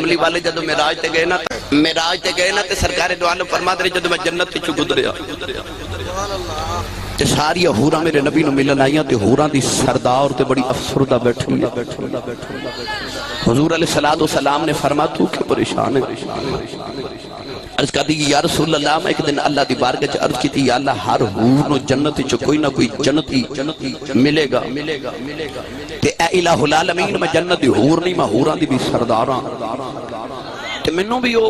کملی والے جدو معراج تے گئے نا تے سرکار دو عالم فرما دے جدو میں جنت تے گزریا تے ساری حوراں میرے نبی نو ملن آئیاں تے حوراں دی سردار تے بڑی افسردہ بیٹھی حضور علیہ السلام نے فرما تو کہ پریشان ہے عرض کہا دی یا رسول اللہ میں ایک دن اللہ دی بارگاہ چ عرض کی تھی یا اللہ ہر حور نو جنت چ کوئی نہ کوئی جنتی ملے گا تے اے الہ العالمین میں جنت دی حور نہیں میں حوراں دی بھی سرداراں تے منوں بھی او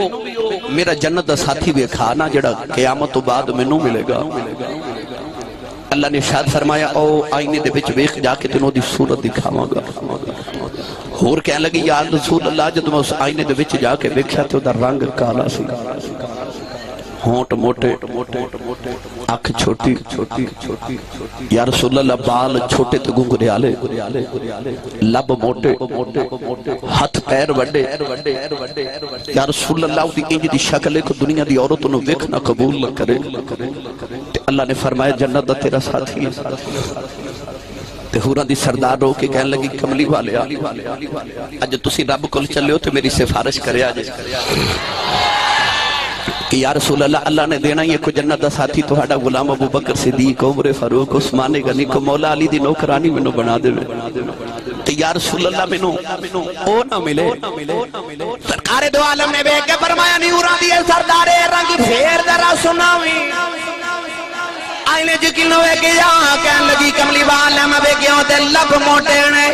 میرا جنت دا ساتھی ویکھا نا جڑا قیامت تو بعد منوں ملے گا اللہ نے ارشاد فرمایا او آئینے دے وچ ویکھ جا کے تینوں دی صورت دکھاواں گا اور کہنے لگی یا رسول اللہ جب میں اس آئینے دے وچ جا کے ویکھیا تے دا رنگ کالا سی ہونٹ موٹے اکھ چھوٹی یا رسول اللہ بال چھوٹے تے گنگریالے لب موٹے ہاتھ پیر وڈے یا رسول اللہ دی انج دی شکل ایک دنیا دی عورتوں نو ویکھنا قبول نہ کرے تے اللہ نے فرمایا جنت دا تیرا ساتھی ہے تے حوراں دی سردار رو کے کہنے لگی کملی والے اج تسی رب کول چلے ہو تے میری سفارش کرے آج کہ یا رسول اللہ نے دینا یہ کو جنت دا ساتھی توہاڈا غلام ابو بکر صدیق عمر فاروق عثمان غنی کو مولا علی دی نوکرانی منو بنا دے تے یا رسول اللہ منو او نہ ملے سرکار دو عالم نے بے کے فرمایا نہیں حوراں دی سردار رنگ پھیر ذرا سناویں آئینے جکل ہوئے گیا کہنے لگی کملی والا میں بے گیا تے لب موٹے نے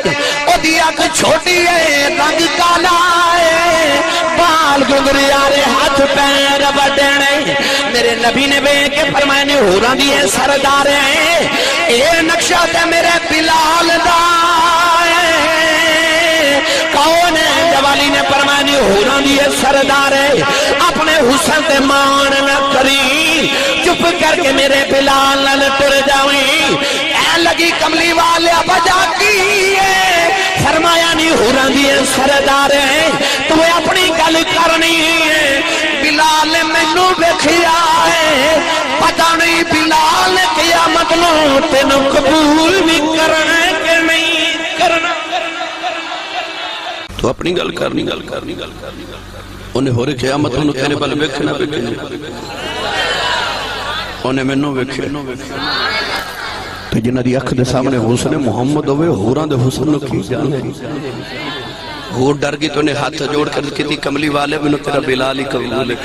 او دی اکھ چھوٹی ہے رنگ کالا ہے بال گنگری آرے ہاتھ پیر بڑے نے میرے نبی نے بے کے فرمائے نے حوراں دی سردار ہیں اے نقشہ تے میرے بلال دا کون ہے جوالی نے فرمائے نے حوراں دی سردار ہے اپنے حسن تے مان نہ کری چپ کر کے میرے بلال نہ ٹر جاویں اے لگی کملی والے بجا کی فرمایا نہیں حوراں دی سردار ہے تو اپنی گل کرنی ہے بلال مینوں ویکھیا ہے پتہ نہیں بلال قیامت نو تینوں قبول بھی کرنا ہے کہ نہیں کرنا تو اپنی گل کرنی انہیں ہو رہی قیامت انہوں تیرے بل ویکھنا انہیں منوں ویکھے تو جنہ دی اکھ دے سامنے حسن محمد ہوئے حوراں دے حسن نو کی جانے حور ڈر گئی تو انہیں ہاتھ جوڑ کر کی تھی کملی والے منوں تیرا بلال ہی قبول ہے